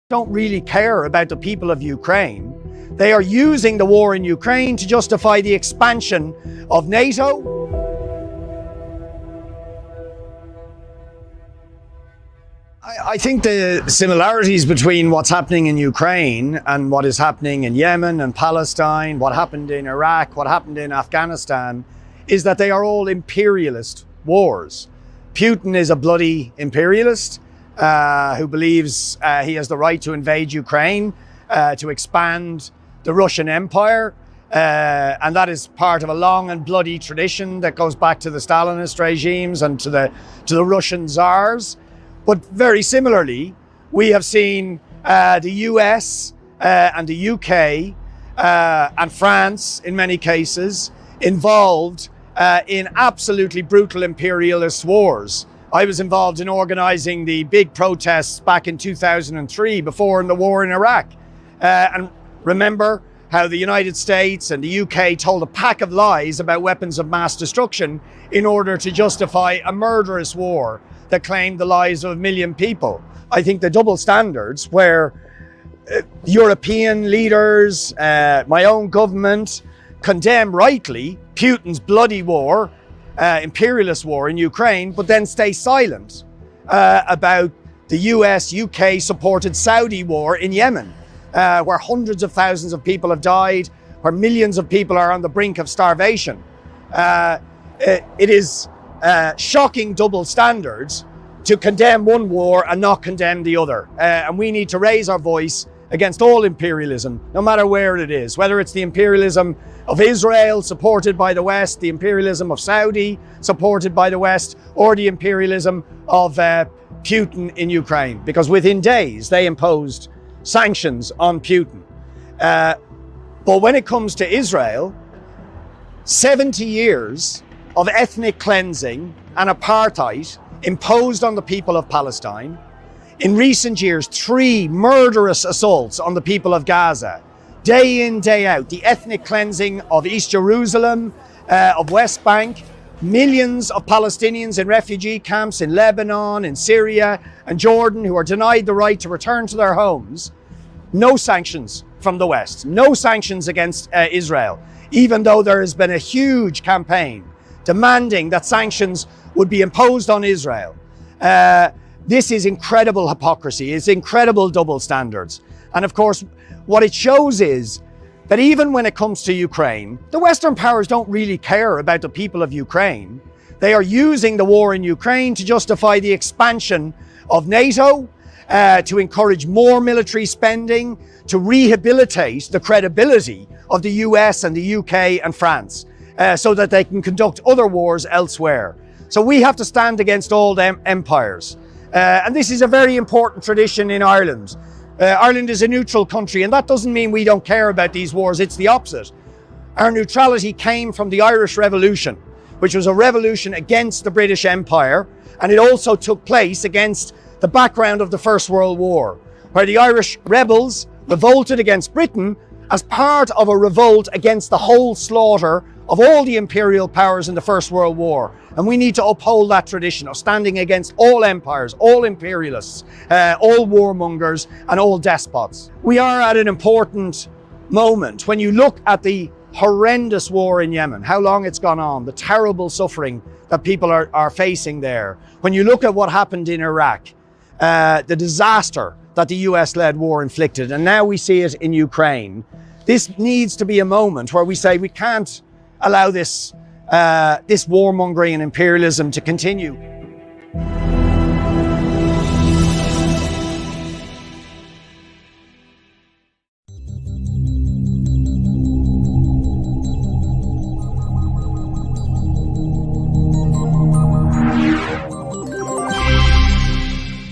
don't really care about the people of Ukraine. They are using the war in Ukraine to justify the expansion of NATO. I think the similarities between what's happening in Ukraine and what is happening in Yemen and Palestine, what happened in Iraq, what happened in Afghanistan, is that they are all imperialist wars. Putin is a bloody imperialist who believes he has the right to invade Ukraine, to expand the Russian Empire. And that is part of a long and bloody tradition that goes back to the Stalinist regimes and to the Russian czars. But very similarly, we have seen the US and the UK and France, in many cases, involved in absolutely brutal imperialist wars. I was involved in organising the big protests back in 2003, before the war in Iraq. And remember how the United States and the UK told a pack of lies about weapons of mass destruction in order to justify a murderous war that claimed the lives of 1 million people. I think the double standards where European leaders, my own government, condemn rightly Putin's bloody war, imperialist war in Ukraine, but then stay silent about the US, UK supported Saudi war in Yemen, where hundreds of thousands of people have died, where millions of people are on the brink of starvation. It is shocking double standards to condemn one war and not condemn the other. And we need to raise our voice against all imperialism, no matter where it is, whether it's the imperialism of Israel, supported by the West, the imperialism of Saudi, supported by the West, or the imperialism of Putin in Ukraine. Because within days, they imposed sanctions on Putin. But when it comes to Israel, 70 years of ethnic cleansing and apartheid imposed on the people of Palestine. In recent years, 3 murderous assaults on the people of Gaza. Day in, day out, the ethnic cleansing of East Jerusalem, of West Bank, millions of Palestinians in refugee camps in Lebanon, in Syria and Jordan who are denied the right to return to their homes. No sanctions from the West, no sanctions against Israel, even though there has been a huge campaign demanding that sanctions would be imposed on Israel. This is incredible hypocrisy, it's incredible double standards. And of course, what it shows is that even when it comes to Ukraine, the Western powers don't really care about the people of Ukraine. They are using the war in Ukraine to justify the expansion of NATO, to encourage more military spending, to rehabilitate the credibility of the US and the UK and France, so that they can conduct other wars elsewhere. So we have to stand against all them empires. And this is a very important tradition in Ireland. Ireland is a neutral country, and that doesn't mean we don't care about these wars. It's the opposite. Our neutrality came from the Irish Revolution, which was a revolution against the British Empire, and it also took place against the background of the First World War, where the Irish rebels revolted against Britain as part of a revolt against the whole slaughter of all the imperial powers in the First World War. And we need to uphold that tradition of standing against all empires, all imperialists, all warmongers and all despots. We are at an important moment when you look at the horrendous war in Yemen, how long it's gone on, the terrible suffering that people are facing there. When you look at what happened in Iraq, the disaster that the US-led war inflicted, and now we see it in Ukraine. This needs to be a moment where we say we can't allow this warmongering and imperialism to continue.